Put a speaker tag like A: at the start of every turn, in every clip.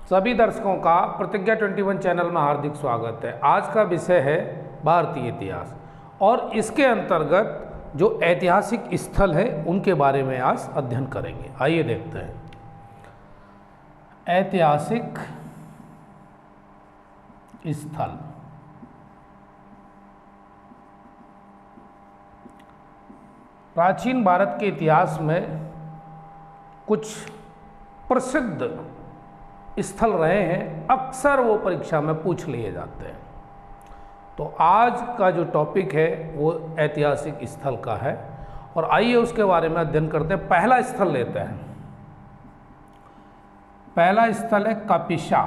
A: सभी दर्शकों का प्रतिज्ञा 21 चैनल में हार्दिक स्वागत है। आज का विषय है भारतीय इतिहास और इसके अंतर्गत जो ऐतिहासिक स्थल है उनके बारे में आज अध्ययन करेंगे। आइए देखते हैं। ऐतिहासिक स्थल। प्राचीन भारत के इतिहास में कुछ प्रसिद्ध स्थल रहे हैं, अक्सर वो परीक्षा में पूछ लिए जाते हैं। तो आज का जो टॉपिक है वो ऐतिहासिक स्थल का है और आइए उसके बारे में अध्ययन करते हैं। पहला स्थल लेते हैं। पहला स्थल है कपिशा।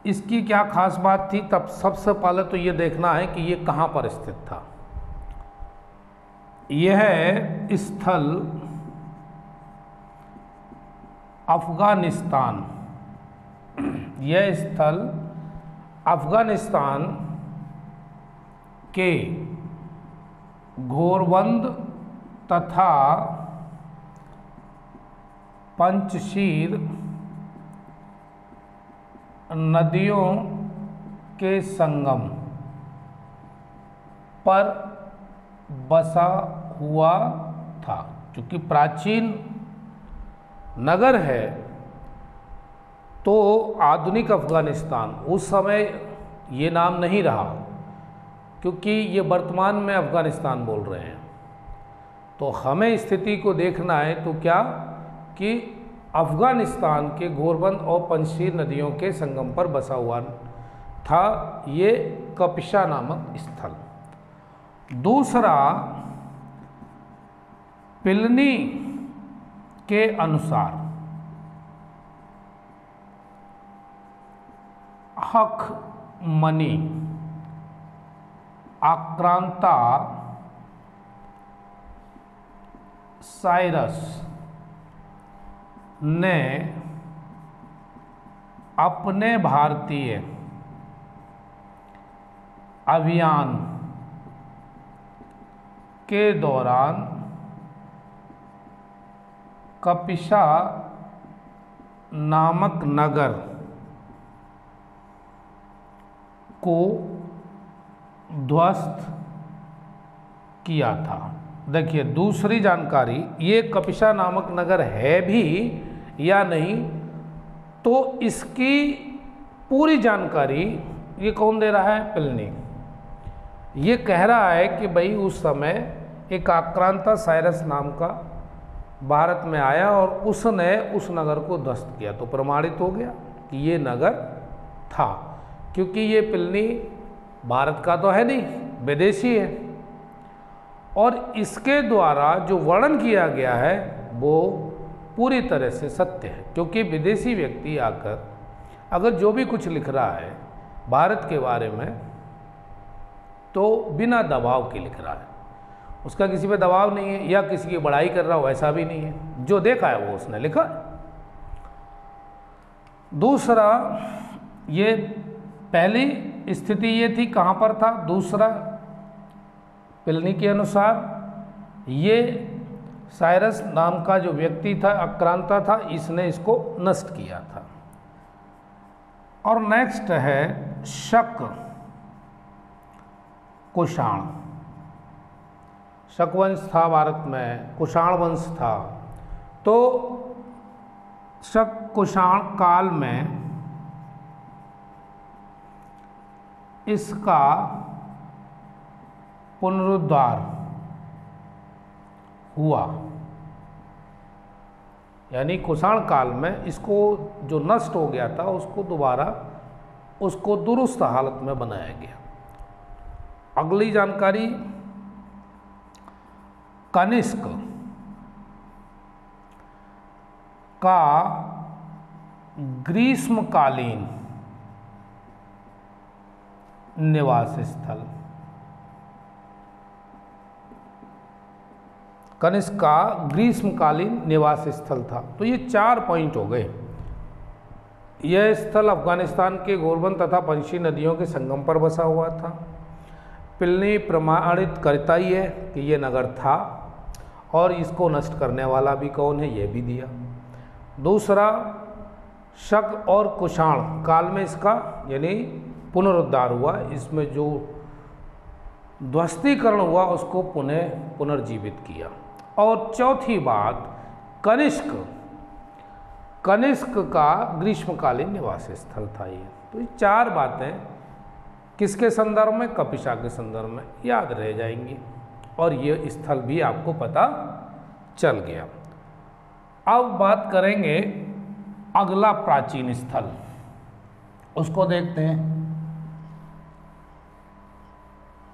A: इसकी क्या खास बात थी? तब सबसे पहले तो ये देखना है कि ये कहाँ पर स्थित था। यह स्थल अफगानिस्तान, यह स्थल अफगानिस्तान के घोरबंद तथा पंचशील नदियों के संगम पर बसा हुआ था। चूँकि प्राचीन नगर है तो आधुनिक अफगानिस्तान, उस समय ये नाम नहीं रहा क्योंकि ये वर्तमान में अफगानिस्तान बोल रहे हैं। तो हमें स्थिति को देखना है तो क्या कि अफगानिस्तान के घोरबंद और पंचशील नदियों के संगम पर बसा हुआ था ये कपिशा नामक स्थल। दूसरा, प्लिनी के अनुसार हखमनी आक्रांता साइरस ने अपने भारतीय अभियान के दौरान कपिशा नामक नगर को ध्वस्त किया था। देखिए दूसरी जानकारी, ये कपिशा नामक नगर है भी या नहीं, तो इसकी पूरी जानकारी ये कौन दे रहा है? प्लिनी। ये कह रहा है कि भाई उस समय एक आक्रांता साइरस नाम का भारत में आया और उसने उस नगर को ध्वस्त किया। तो प्रमाणित हो गया कि ये नगर था, क्योंकि ये प्लिनी भारत का तो है नहीं, विदेशी है। और इसके द्वारा जो वर्णन किया गया है वो पूरी तरह से सत्य है, क्योंकि विदेशी व्यक्ति आकर अगर जो भी कुछ लिख रहा है भारत के बारे में तो बिना दबाव के लिख रहा है, उसका किसी पे दबाव नहीं है या किसी की बड़ाई कर रहा हो, ऐसा भी नहीं है। जो देखा है वो उसने लिखा। दूसरा, ये पहली स्थिति ये थी कहाँ पर था। दूसरा, प्लिनी के अनुसार ये साइरस नाम का जो व्यक्ति था, आक्रांता था, इसने इसको नष्ट किया था। और नेक्स्ट है शक कुषाण। शक वंश था भारत में, कुषाण वंश था। तो शक कुषाण काल में इसका पुनरुद्धार हुआ, यानी कुषाण काल में इसको जो नष्ट हो गया था उसको दोबारा उसको दुरुस्त हालत में बनाया गया। अगली जानकारी, कनिष्क का ग्रीष्मकालीन निवास स्थल। कनिष्क का ग्रीष्मकालीन निवास स्थल था। तो ये 4 पॉइंट हो गए। यह स्थल अफगानिस्तान के घोरबंद तथा पंचशील नदियों के संगम पर बसा हुआ था। प्लिनी प्रमाणित करता ही है कि ये नगर था और इसको नष्ट करने वाला भी कौन है ये भी दिया। दूसरा शक और कुषाण काल में इसका यानी पुनरुद्धार हुआ, इसमें जो ध्वस्तीकरण हुआ उसको पुनर्जीवित किया। और चौथी बात, कनिष्क का ग्रीष्मकालीन निवास स्थल था ये। तो ये 4 बातें किसके संदर्भ में, कपिशा के संदर्भ में याद रह जाएंगी और ये स्थल भी आपको पता चल गया। अब बात करेंगे अगला प्राचीन स्थल, उसको देखते हैं।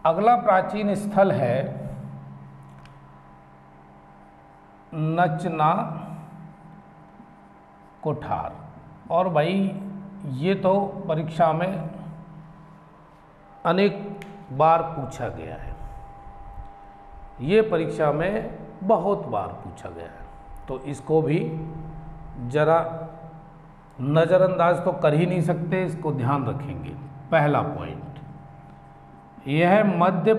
A: अगला प्राचीन स्थल है नचना कोठार। और भाई ये तो परीक्षा में अनेक बार पूछा गया है, ये परीक्षा में बहुत बार पूछा गया है, तो इसको भी जरा नज़रअंदाज तो कर ही नहीं सकते, इसको ध्यान रखेंगे। पहला पॉइंट, यह मध्य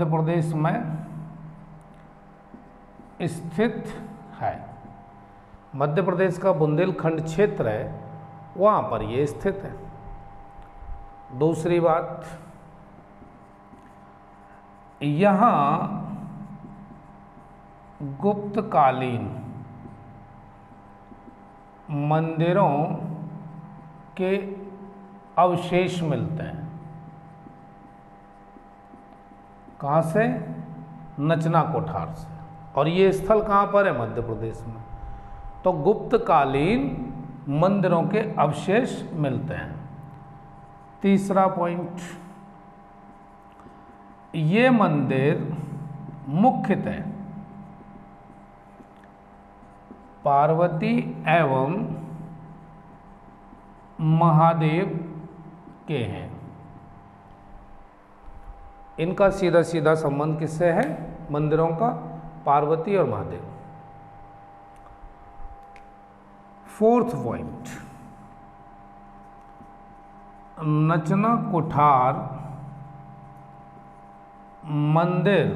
A: प्रदेश में स्थित है। मध्य प्रदेश का बुंदेलखंड क्षेत्र है, वहाँ पर ये स्थित है। दूसरी बात, यहाँ गुप्तकालीन मंदिरों के अवशेष मिलते हैं। कहाँ से? नचना कोठार से। और ये स्थल कहाँ पर है? मध्य प्रदेश में। तो गुप्तकालीन मंदिरों के अवशेष मिलते हैं। तीसरा पॉइंट, ये मंदिर मुख्यतः पार्वती एवं महादेव के हैं। इनका सीधा सीधा संबंध किससे है? मंदिरों का, पार्वती और महादेव। फोर्थ पॉइंट, नचना कोठार मंदिर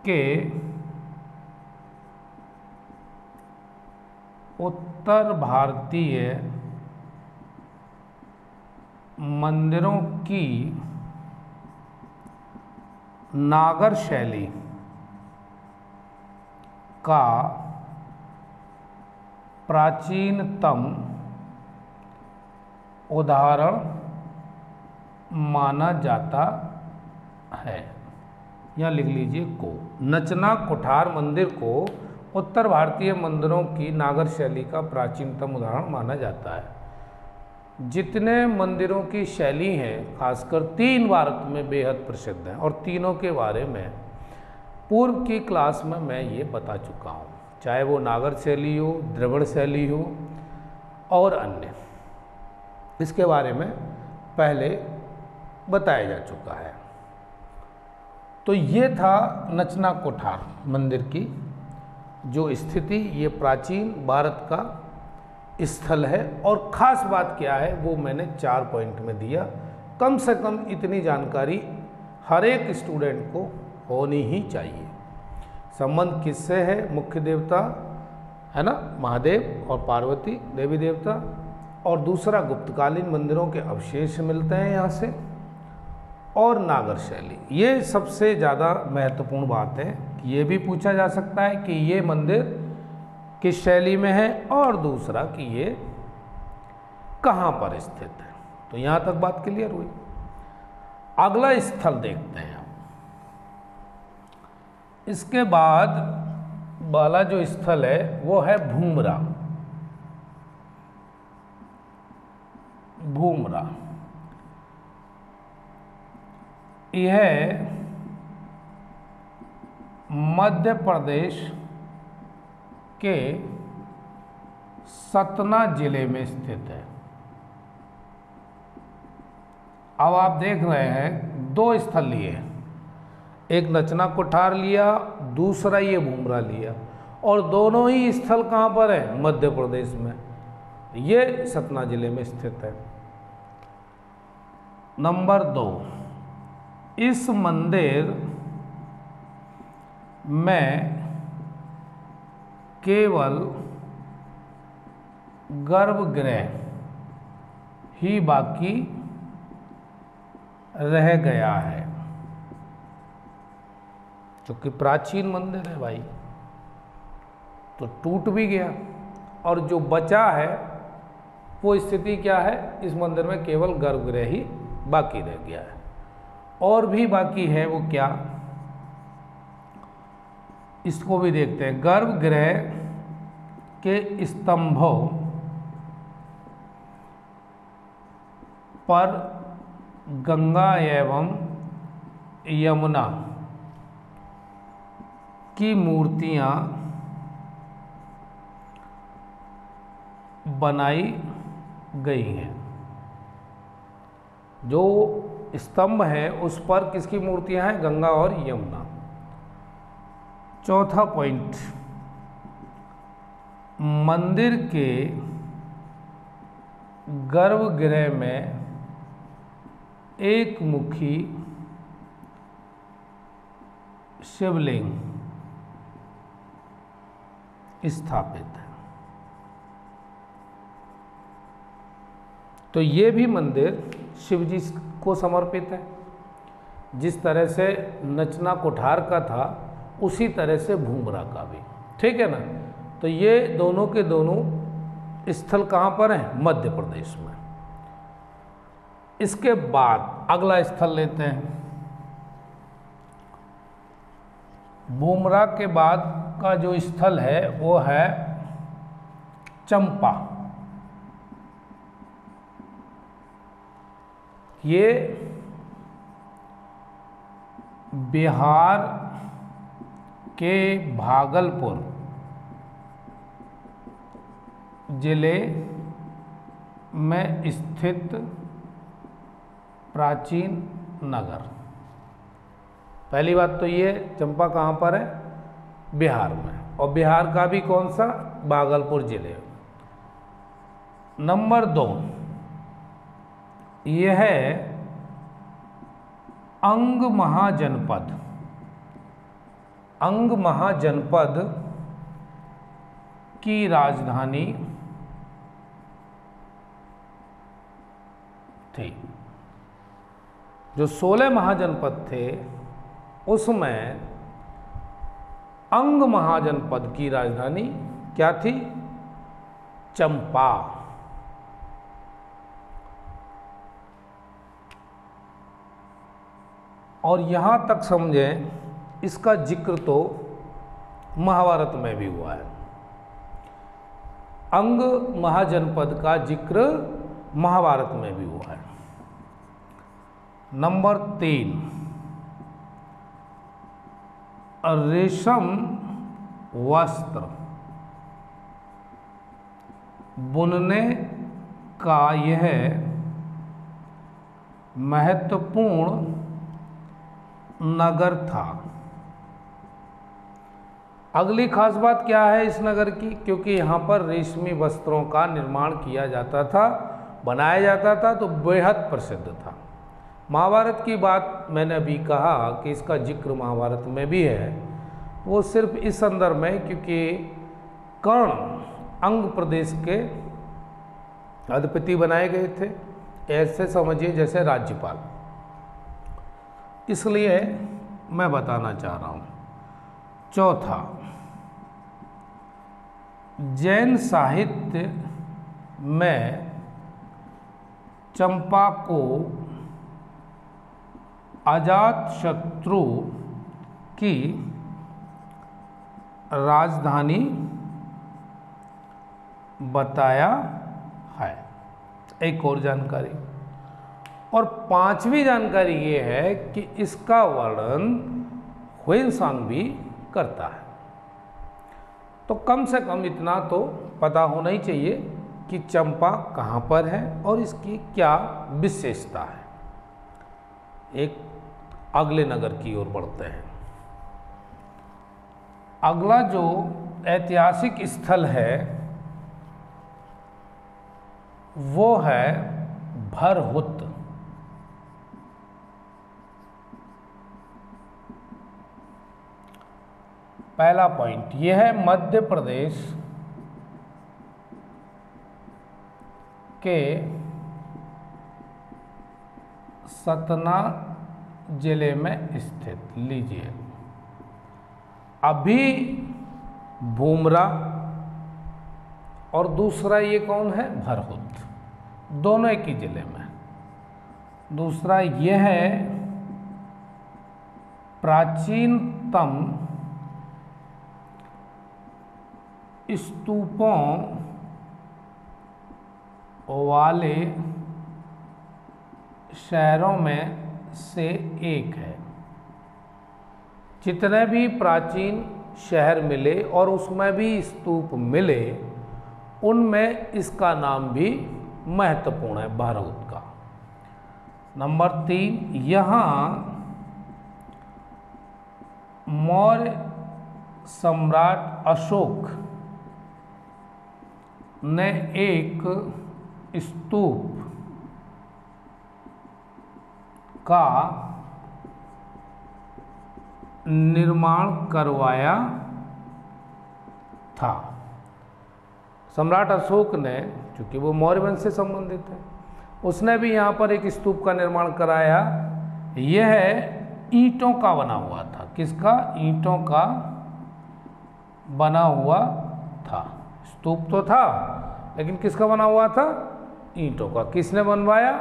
A: के उत्तर भारतीय मंदिरों की नागर शैली का प्राचीनतम उदाहरण माना जाता है। यहाँ लिख लीजिए को। नचना कोठार मंदिर को उत्तर भारतीय मंदिरों की नागर शैली का प्राचीनतम उदाहरण माना जाता है। जितने मंदिरों की शैली हैं, खासकर 3 भारत में बेहद प्रसिद्ध हैं, और तीनों के बारे में पूर्व की क्लास में मैं ये बता चुका हूँ, चाहे वो नागर शैली हो, द्रविड़ शैली हो और अन्य, इसके बारे में पहले बताया जा चुका है। तो ये था नचना कोठार मंदिर की जो स्थिति, ये प्राचीन भारत का स्थल है। और ख़ास बात क्या है वो मैंने 4 पॉइंट में दिया। कम से कम इतनी जानकारी हर एक स्टूडेंट को होनी ही चाहिए। संबंध किससे है? मुख्य देवता है ना, महादेव और पार्वती देवी देवता, और दूसरा गुप्तकालीन मंदिरों के अवशेष मिलते हैं यहाँ से, और नागर शैली। ये सबसे ज़्यादा महत्वपूर्ण बात है। ये भी पूछा जा सकता है कि ये मंदिर किस शैली में है, और दूसरा कि ये कहाँ पर स्थित है। तो यहाँ तक बात क्लियर हुई। अगला स्थल देखते हैं। इसके बाद वाला जो स्थल है वो है भूमरा। यह मध्य प्रदेश के सतना जिले में स्थित है। अब आप देख रहे हैं 2 स्थल लिए, एक नचना कोठार लिया, दूसरा ये भूमरा लिया, और दोनों ही स्थल कहाँ पर है? मध्य प्रदेश में। ये सतना जिले में स्थित है। नंबर 2, इस मंदिर में केवल गर्भगृह ही बाकी रह गया है। क्योंकि प्राचीन मंदिर है भाई, तो टूट भी गया, और जो बचा है वो स्थिति क्या है, इस मंदिर में केवल गर्भगृह ही बाकी रह गया है। और भी बाकी है, वो क्या, इसको भी देखते हैं। गर्भगृह के स्तंभों पर गंगा एवं यमुना की मूर्तियां बनाई गई हैं। जो स्तंभ है उस पर किसकी मूर्तियां हैं, गंगा और यमुना। चौथा पॉइंट, मंदिर के गर्भगृह में एक मुखी शिवलिंग स्थापित है। तो ये भी मंदिर शिव जी को समर्पित है। जिस तरह से नचना कोठार का था उसी तरह से भूमरा का भी, ठीक है ना। तो ये दोनों के दोनों स्थल कहाँ पर हैं, मध्य प्रदेश में। इसके बाद अगला स्थल लेते हैं। भूमरा के बाद का जो स्थल है वो है चंपा। ये बिहार के भागलपुर जिले में स्थित प्राचीन नगर। पहली बात तो ये, चंपा कहाँ पर है, बिहार में, और बिहार का भी कौन सा, भागलपुर जिले। नंबर 2, यह है अंग महाजनपद। अंग महाजनपद की राजधानी थी। जो 16 महाजनपद थे उसमें अंग महाजनपद की राजधानी क्या थी, चंपा। और यहां तक समझें, इसका जिक्र तो महाभारत में भी हुआ है। अंग महाजनपद का जिक्र महाभारत में भी हुआ है। नंबर 3, रेशम वस्त्र बुनने का यह महत्वपूर्ण नगर था। अगली खास बात क्या है इस नगर की, क्योंकि यहाँ पर रेशमी वस्त्रों का निर्माण किया जाता था, बनाया जाता था, तो बेहद प्रसिद्ध था। महाभारत की बात मैंने अभी कहा कि इसका जिक्र महाभारत में भी है, वो सिर्फ इस संदर्भ में क्योंकि कर्ण अंग प्रदेश के अधिपति बनाए गए थे, ऐसे समझिए जैसे राज्यपाल। इसलिए मैं बताना चाह रहा हूँ। चौथा, जैन साहित्य में चंपा को अजातशत्रु की राजधानी बताया है। एक और जानकारी, और 5वीं जानकारी ये है कि इसका वर्णन ह्वेनसांग भी करता है। तो कम से कम इतना तो पता होना ही चाहिए कि चंपा कहाँ पर है और इसकी क्या विशेषता है। एक अगले नगर की ओर बढ़ते हैं। अगला जो ऐतिहासिक स्थल है वो है भरहुत। पहला पॉइंट यह है मध्य प्रदेश के सतना जिले में स्थित, लीजिए अभी भूमरा और दूसरा ये कौन है, भरहुत, दोनों एक ही जिले में। दूसरा यह है प्राचीनतम स्तूपों वाले शहरों में से एक है। जितने भी प्राचीन शहर मिले और उसमें भी स्तूप मिले, उनमें इसका नाम भी महत्वपूर्ण है, भरहुत का। नंबर 3, यहाँ मौर्य सम्राट अशोक ने एक स्तूप का निर्माण करवाया था। सम्राट अशोक ने, चूंकि वो मौर्य वंश से संबंधित है, उसने भी यहाँ पर एक स्तूप का निर्माण कराया। यह ईंटों का बना हुआ था। किसका? ईंटों का बना हुआ था। स्तूप तो था, लेकिन किसका बना हुआ था? ईंटों का। किसने बनवाया?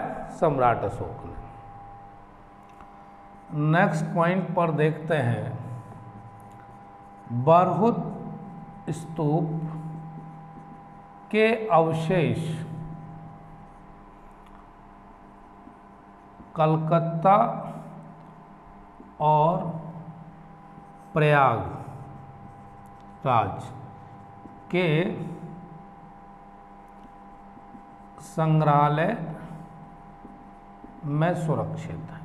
A: सम्राट अशोक ने। नेक्स्ट पॉइंट पर देखते हैं, भरहुत स्तूप के अवशेष कलकत्ता और प्रयागराज के संग्रहालय में सुरक्षित है।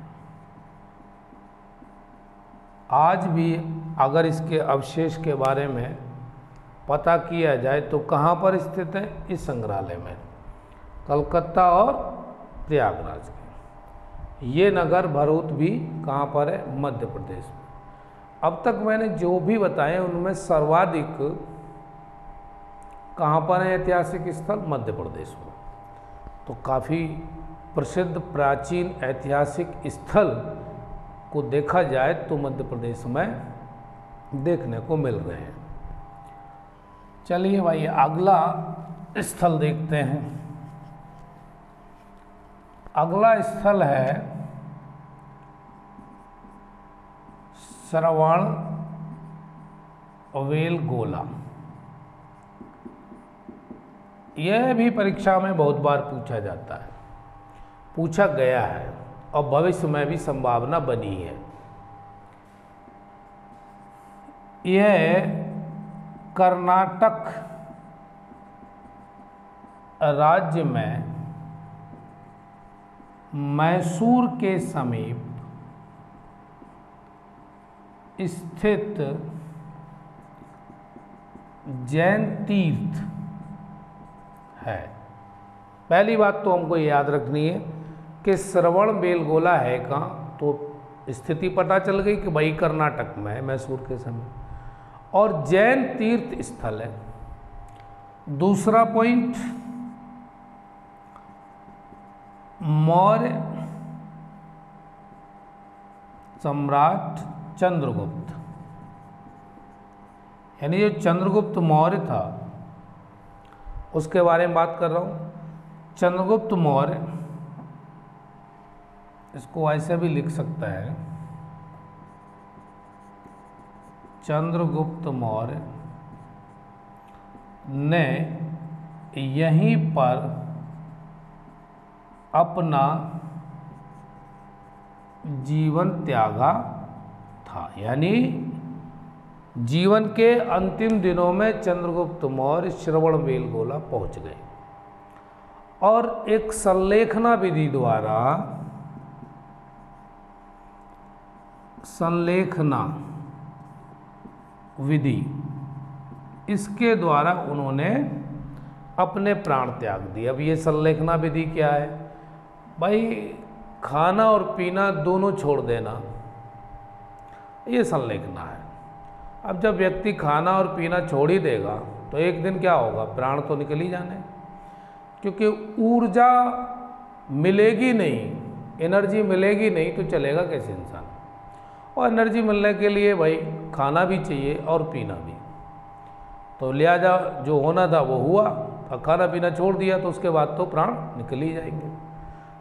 A: आज भी अगर इसके अवशेष के बारे में पता किया जाए तो कहाँ पर स्थित है? इस संग्रहालय में, कलकत्ता और प्रयागराज के। ये नगर भरहुत भी कहाँ पर है? मध्य प्रदेश में। अब तक मैंने जो भी बताए उनमें सर्वाधिक कहाँ पर है ऐतिहासिक स्थल? मध्य प्रदेश में। तो काफ़ी प्रसिद्ध प्राचीन ऐतिहासिक स्थल को देखा जाए तो मध्य प्रदेश में देखने को मिल रहे हैं। चलिए भाई अगला स्थल देखते हैं। अगला स्थल है श्रवणबेलगोला। यह भी परीक्षा में बहुत बार पूछा जाता है, पूछा गया है और भविष्य में भी संभावना बनी है। यह कर्नाटक राज्य में मैसूर के समीप स्थित जैन तीर्थ है। पहली बात तो हमको याद रखनी है कि श्रवणबेलगोला है कहाँ, तो स्थिति पता चल गई कि भाई कर्नाटक में है, मैसूर के समीप, और जैन तीर्थ स्थल है। दूसरा पॉइंट, मौर्य सम्राट चंद्रगुप्त, यानी जो चंद्रगुप्त मौर्य था उसके बारे में बात कर रहा हूँ। चंद्रगुप्त मौर्य, इसको ऐसे भी लिख सकता है, चंद्रगुप्त मौर्य ने यहीं पर अपना जीवन त्यागा था। यानी जीवन के अंतिम दिनों में चंद्रगुप्त मौर्य श्रवणबेलगोला पहुंच गए और एक संलेखना विधि द्वारा, संलेखना विधि, इसके द्वारा उन्होंने अपने प्राण त्याग दिए। अब ये संलेखना विधि क्या है भाई? खाना और पीना दोनों छोड़ देना, ये संलेखना है। अब जब व्यक्ति खाना और पीना छोड़ ही देगा तो एक दिन क्या होगा, प्राण तो निकल ही जाने, क्योंकि ऊर्जा मिलेगी नहीं, एनर्जी मिलेगी नहीं तो चलेगा कैसे इंसान। और एनर्जी मिलने के लिए भाई खाना भी चाहिए और पीना भी, तो लिहाजा जो होना था वो हुआ, और खाना पीना छोड़ दिया तो उसके बाद तो प्राण निकल ही जाएंगे।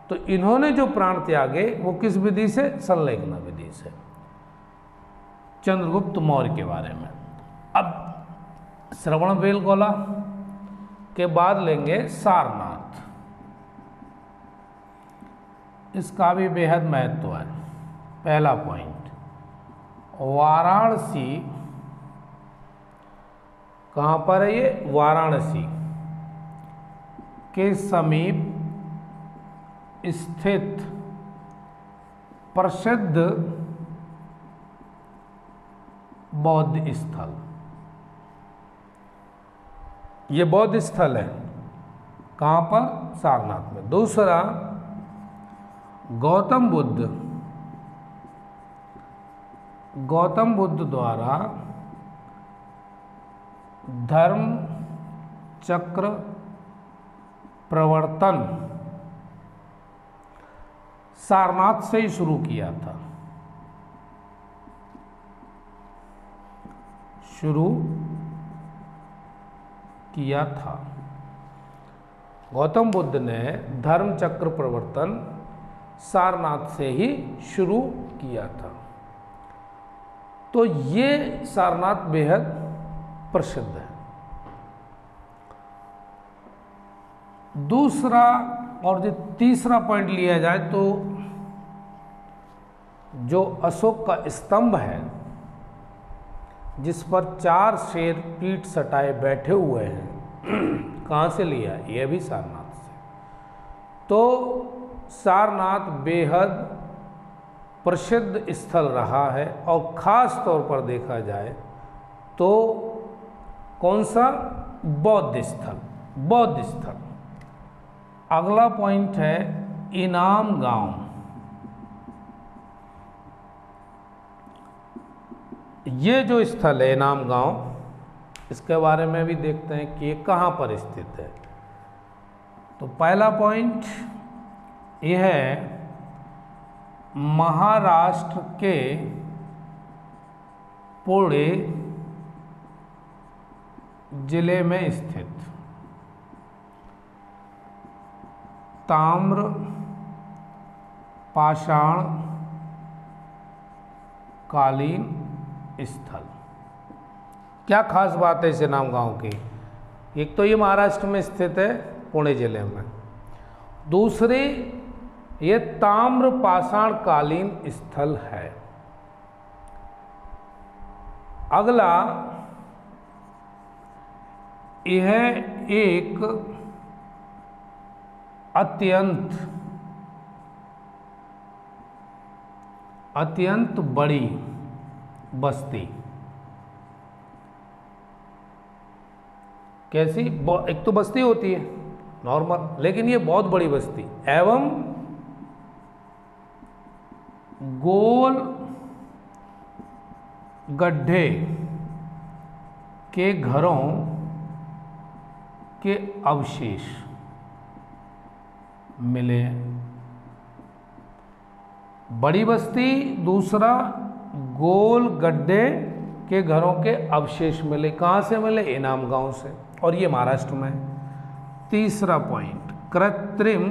A: तो इन्होंने जो प्राण त्यागे वो किस विधि से, संलेखना विधि से, चंद्रगुप्त मौर्य के बारे में। अब श्रवणबेलगोला के बाद लेंगे सारनाथ, इसका भी बेहद महत्व है। पहला पॉइंट, वाराणसी, कहाँ पर है ये, वाराणसी के समीप स्थित प्रसिद्ध बौद्ध स्थल, ये बौद्ध स्थल है कहाँ पर, सारनाथ में। दूसरा, गौतम बुद्ध द्वारा धर्म चक्र प्रवर्तन सारनाथ से ही शुरू किया था, गौतम बुद्ध ने धर्म चक्र प्रवर्तन सारनाथ से ही शुरू किया था। तो ये सारनाथ बेहद प्रसिद्ध है। दूसरा और जो तीसरा पॉइंट लिया जाए तो जो अशोक का स्तंभ है जिस पर 4 शेर पीठ सटाए बैठे हुए हैं, कहाँ से लिया, यह भी सारनाथ से। तो सारनाथ बेहद प्रसिद्ध स्थल रहा है, और ख़ास तौर पर देखा जाए तो कौन सा, बौद्ध स्थल। अगला पॉइंट है इनाम गांव। ये जो स्थल है इनाम गांव, इसके बारे में भी देखते हैं कि ये कहाँ पर स्थित है। तो पहला पॉइंट यह है महाराष्ट्र के पुणे जिले में स्थित ताम्र पाषाण कालीन स्थल। क्या खास बात है इस इनाम गांव की, एक तो ये महाराष्ट्र में स्थित है पुणे जिले में, दूसरी ये ताम्र पाषाण कालीन स्थल है। अगला, यह एक अत्यंत बड़ी बस्ती, कैसी, एक तो बस्ती होती है नॉर्मल, लेकिन ये बहुत बड़ी बस्ती एवं गोल गड्ढे के घरों के अवशेष मिले। बड़ी बस्ती, दूसरा गोल गड्ढे के घरों के अवशेष मिले। कहाँ से मिले, इनाम गांव से, और ये महाराष्ट्र में। तीसरा पॉइंट, कृत्रिम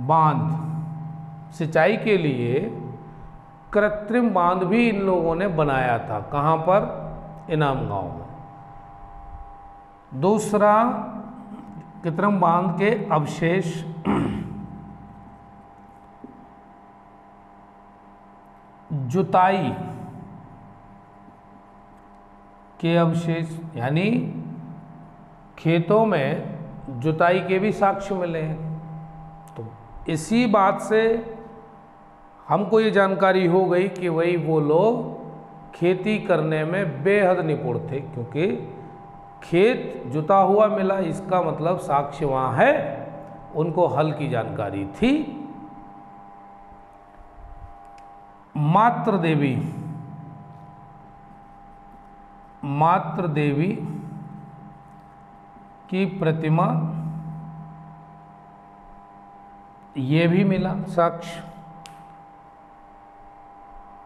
A: बांध, सिंचाई के लिए कृत्रिम बांध भी इन लोगों ने बनाया था। कहाँ पर, इनाम गांव में। दूसरा, कृत्रिम बांध के अवशेष जुताई के अवशेष, यानी खेतों में जुताई के भी साक्ष्य मिले हैं। तो इसी बात से हमको ये जानकारी हो गई कि वही वो लोग खेती करने में बेहद निपुण थे, क्योंकि खेत जुता हुआ मिला, इसका मतलब साक्ष्य वहाँ है, उनको हल की जानकारी थी। मात्र देवी मातृ देवी की प्रतिमा, ये भी मिला साक्ष्य,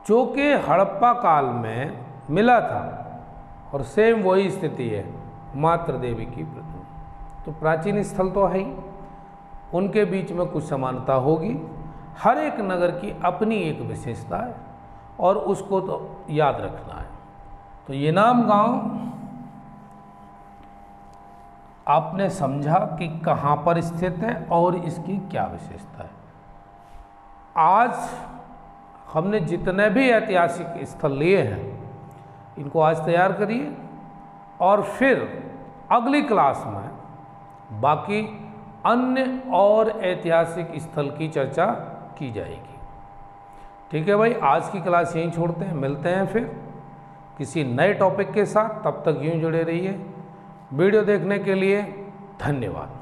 A: जो कि हड़प्पा काल में मिला था और सेम वही स्थिति है, मातृ देवी की प्रतिमा। तो प्राचीन स्थल तो है ही, उनके बीच में कुछ समानता होगी। हर एक नगर की अपनी एक विशेषता है और उसको तो याद रखना है। तो ये नाम गांव आपने समझा कि कहाँ पर स्थित है और इसकी क्या विशेषता है। आज हमने जितने भी ऐतिहासिक स्थल लिए हैं इनको आज तैयार करिए और फिर अगली क्लास में बाकी अन्य और ऐतिहासिक स्थल की चर्चा की जाएगी। ठीक है भाई, आज की क्लास यहीं छोड़ते हैं, मिलते हैं फिर किसी नए टॉपिक के साथ। तब तक यूं जुड़े रहिए। वीडियो देखने के लिए धन्यवाद।